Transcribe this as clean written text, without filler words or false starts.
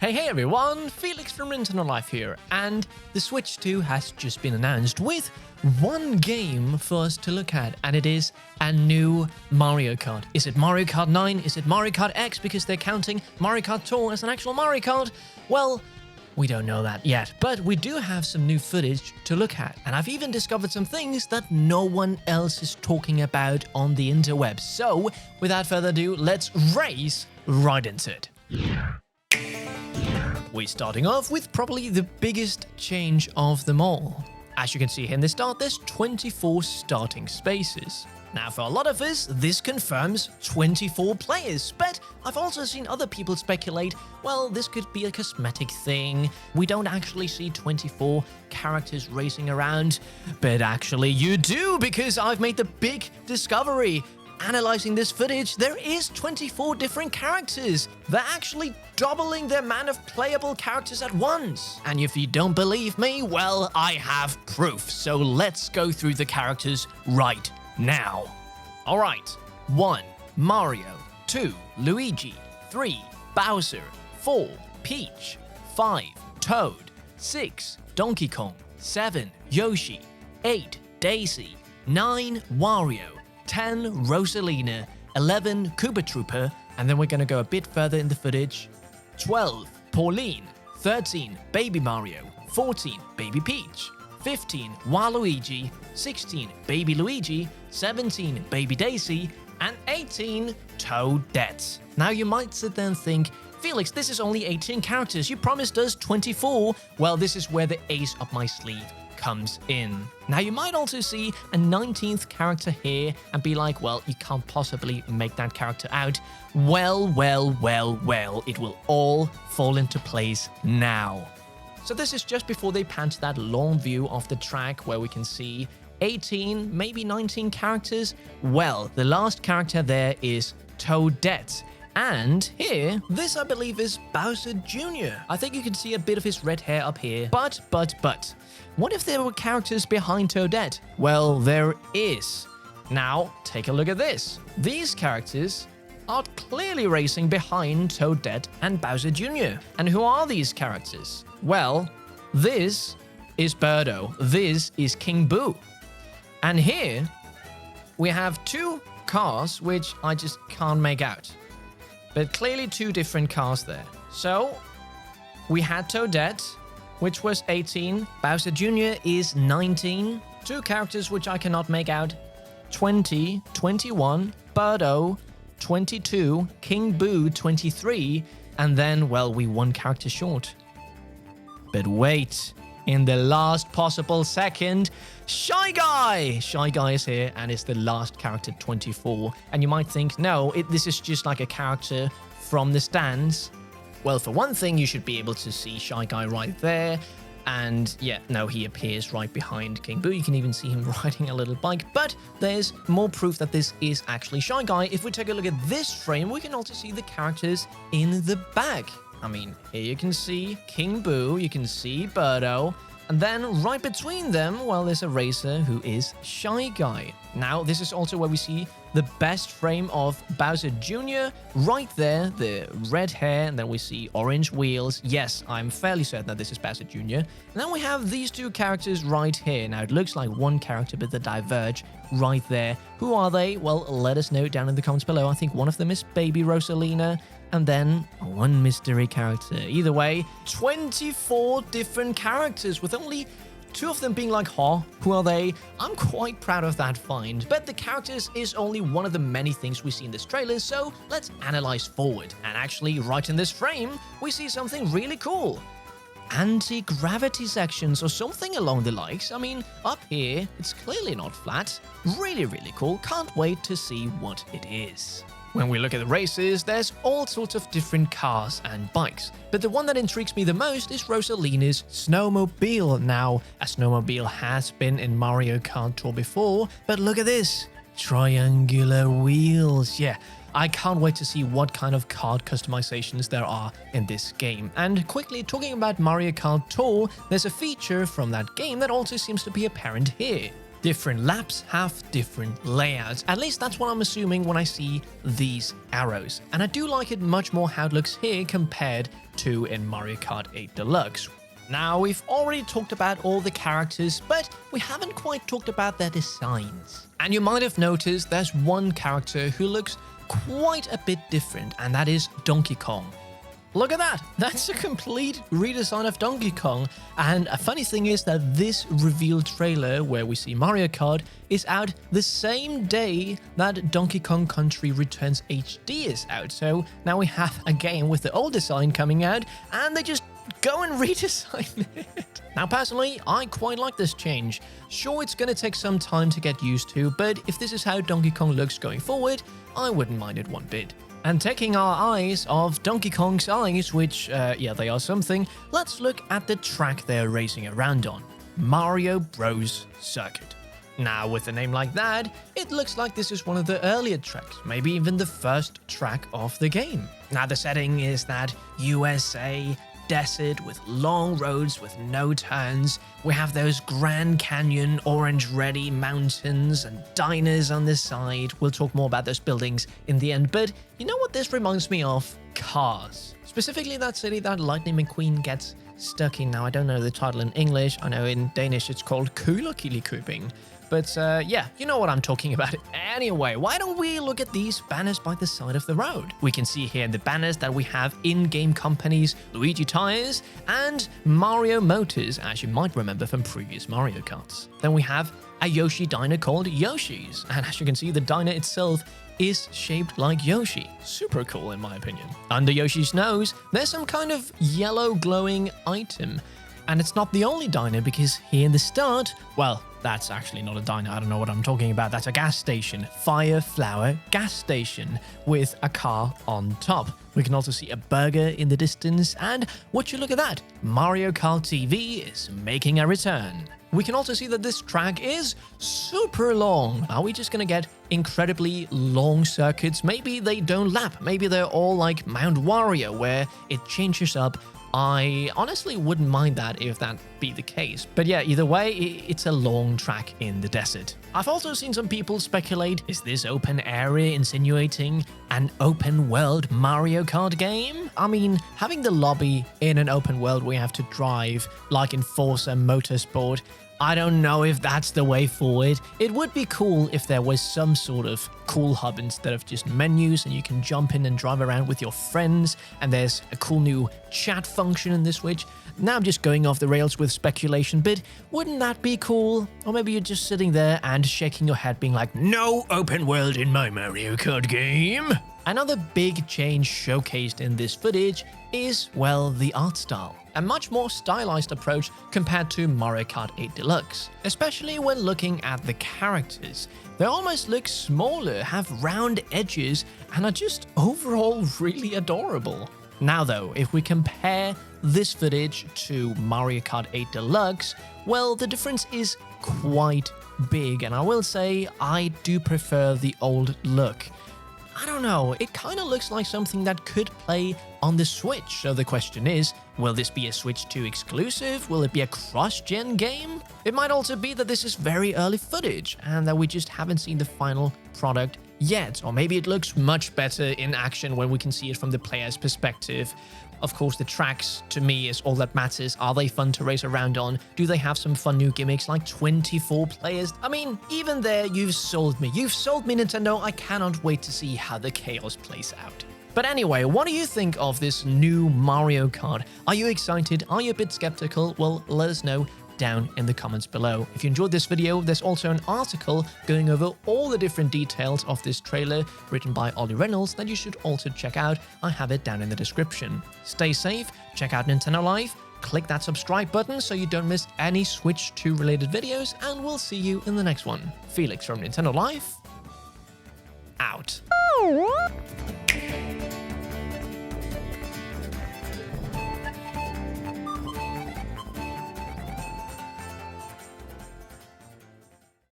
Hey everyone, Felix from Internal Life here, and the Switch 2 has just been announced with one game for us to look at, and it is a new Mario Kart. Is it Mario Kart 9? Is it Mario Kart X because they're counting Mario Kart Tour as an actual Mario Kart? Well, we don't know that yet, but we do have some new footage to look at, and I've even discovered some things that no one else is talking about on the interwebs. So, without further ado, let's race right into it. We're starting off with probably the biggest change of them all. As you can see here in the start, there's 24 starting spaces. Now for a lot of us, this confirms 24 players, but I've also seen other people speculate, well, this could be a cosmetic thing. We don't actually see 24 characters racing around, but actually you do, because I've made the big discovery. Analyzing this footage, there is 24 different characters. They're actually doubling the amount of playable characters at once. And if you don't believe me, well, I have proof. So let's go through the characters right now. All right. 1. Mario. 2. Luigi. 3. Bowser. 4. Peach. 5. Toad. 6. Donkey Kong. 7. Yoshi. 8. Daisy. 9. Wario. 10, Rosalina, 11, Koopa Trooper, and then we're going to go a bit further in the footage. 12, Pauline, 13, Baby Mario, 14, Baby Peach, 15, Waluigi, 16, Baby Luigi, 17, Baby Daisy, and 18, Toadette. Now you might sit there and think, Felix, this is only 18 characters. You promised us 24. Well, this is where the ace up my sleeve comes in. Now you might also see a 19th character here and be like, well, you can't possibly make that character out. Well, it will all fall into place now. So this is just before they pan to that long view of the track where we can see 18, maybe 19 characters. Well, the last character there is Toadette. And here, this I believe is Bowser Jr. I think you can see a bit of his red hair up here. But, what if there were characters behind Toadette? Well, there is. Now, take a look at this. These characters are clearly racing behind Toadette and Bowser Jr. And who are these characters? Well, this is Birdo. This is King Boo. And here, we have two cars which I just can't make out. But clearly two different cars there. So, we had Toadette, which was 18. Bowser Jr. is 19. Two characters which I cannot make out. 20, 21, Birdo, 22, King Boo, 23. And then, well, we one character short. But wait, in the last possible second, Shy Guy! Shy Guy is here and is the last character, 24. And you might think, no, this is just like a character from the stands. Well, for one thing, you should be able to see Shy Guy right there. And yeah, no, he appears right behind King Boo. You can even see him riding a little bike. But there's more proof that this is actually Shy Guy. If we take a look at this frame, we can also see the characters in the back. I mean, here you can see King Boo, you can see Birdo, and then right between them, well, there's a racer who is Shy Guy. Now, this is also where we see the best frame of Bowser Jr. right there, the red hair, and then we see orange wheels. Yes, I'm fairly certain that this is Bowser Jr. And then we have these two characters right here. Now, it looks like one character, but they diverge right there. Who are they? Well, let us know down in the comments below. I think one of them is Baby Rosalina, and then one mystery character. Either way, 24 different characters with only two of them being like, huh, who are they? I'm quite proud of that find. But the characters is only one of the many things we see in this trailer, so let's analyze forward. And actually, right in this frame, we see something really cool. Anti-gravity sections or something along the likes. I mean, up here, it's clearly not flat. Really cool. Can't wait to see what it is. When we look at the races, there's all sorts of different cars and bikes, but the one that intrigues me the most is Rosalina's snowmobile. Now, a snowmobile has been in Mario Kart Tour before, but look at this, triangular wheels. Yeah, I can't wait to see what kind of kart customizations there are in this game. And quickly talking about Mario Kart Tour, there's a feature from that game that also seems to be apparent here. Different laps have different layouts. At least that's what I'm assuming when I see these arrows. And I do like it much more how it looks here compared to in Mario Kart 8 Deluxe. Now, we've already talked about all the characters, but we haven't quite talked about their designs. And you might have noticed there's one character who looks quite a bit different, and that is Donkey Kong. Look at that! That's a complete redesign of Donkey Kong. And a funny thing is that this reveal trailer where we see Mario Kart is out the same day that Donkey Kong Country Returns HD is out. So now we have a game with the old design coming out, and they just go and redesign it. Now, personally, I quite like this change. Sure, it's going to take some time to get used to, but if this is how Donkey Kong looks going forward, I wouldn't mind it one bit. And taking our eyes off Donkey Kong's eyes, which, yeah, they are something, let's look at the track they're racing around on. Mario Bros. Circuit. Now, with a name like that, it looks like this is one of the earlier tracks, maybe even the first track of the game. Now, the setting is that USA desert with long roads with no turns. We have those Grand Canyon orange-ready mountains and diners on the side. We'll talk more about those buildings in the end, but you know what this reminds me of? Cars. Specifically that city that Lightning McQueen gets stuck in. Now, I don't know the title in English. I know in Danish it's called Kulerkillikøbing. But yeah, you know what I'm talking about. Anyway, why don't we look at these banners by the side of the road? We can see here in the banners that we have in-game companies, Luigi Tires and Mario Motors, as you might remember from previous Mario Karts. Then we have a Yoshi diner called Yoshi's, and as you can see, the diner itself is shaped like Yoshi. Super cool in my opinion. Under Yoshi's nose, there's some kind of yellow glowing item. And it's not the only diner, because here in the start, well, that's actually not a diner. I don't know what I'm talking about. That's a gas station. Fire Flower gas station with a car on top. We can also see a burger in the distance. And would you look at that? Mario Kart TV is making a return. We can also see that this track is super long. Are we just going to get incredibly long circuits? Maybe they don't lap. Maybe they're all like Mount Wario, where it changes up. I honestly wouldn't mind that if that be the case. But yeah, either way, it's a long track in the desert. I've also seen some people speculate, is this open area insinuating an open world Mario Kart game? I mean, having the lobby in an open world where you have to drive, like in Forza Motorsport, I don't know if that's the way forward. It would be cool if there was some sort of cool hub instead of just menus and you can jump in and drive around with your friends, and there's a cool new chat function in this Switch. Now I'm just going off the rails with speculation, but wouldn't that be cool? Or maybe you're just sitting there and shaking your head being like, no open world in my Mario Kart game. Another big change showcased in this footage is, well, the art style. A much more stylized approach compared to Mario Kart 8 Deluxe, especially when looking at the characters. They almost look smaller, have round edges, and are just overall really adorable. Now though, if we compare this footage to Mario Kart 8 Deluxe, well, the difference is quite big, and I will say I do prefer the old look. I don't know, it kind of looks like something that could play on the Switch. So the question is, will this be a Switch 2 exclusive? Will it be a cross-gen game? It might also be that this is very early footage and that we just haven't seen the final product yet. Or maybe it looks much better in action when we can see it from the player's perspective. Of course, the tracks, to me, is all that matters. Are they fun to race around on? Do they have some fun new gimmicks like 24 players? I mean, even there, you've sold me. You've sold me, Nintendo. I cannot wait to see how the chaos plays out. But anyway, what do you think of this new Mario Kart? Are you excited? Are you a bit skeptical? Well, let us know down in the comments below. If you enjoyed this video, there's also an article going over all the different details of this trailer written by Ollie Reynolds that you should also check out. I have it down in the description. Stay safe, check out Nintendo Live, click that subscribe button so you don't miss any Switch 2 related videos, and we'll see you in the next one. Felix from Nintendo Live, out.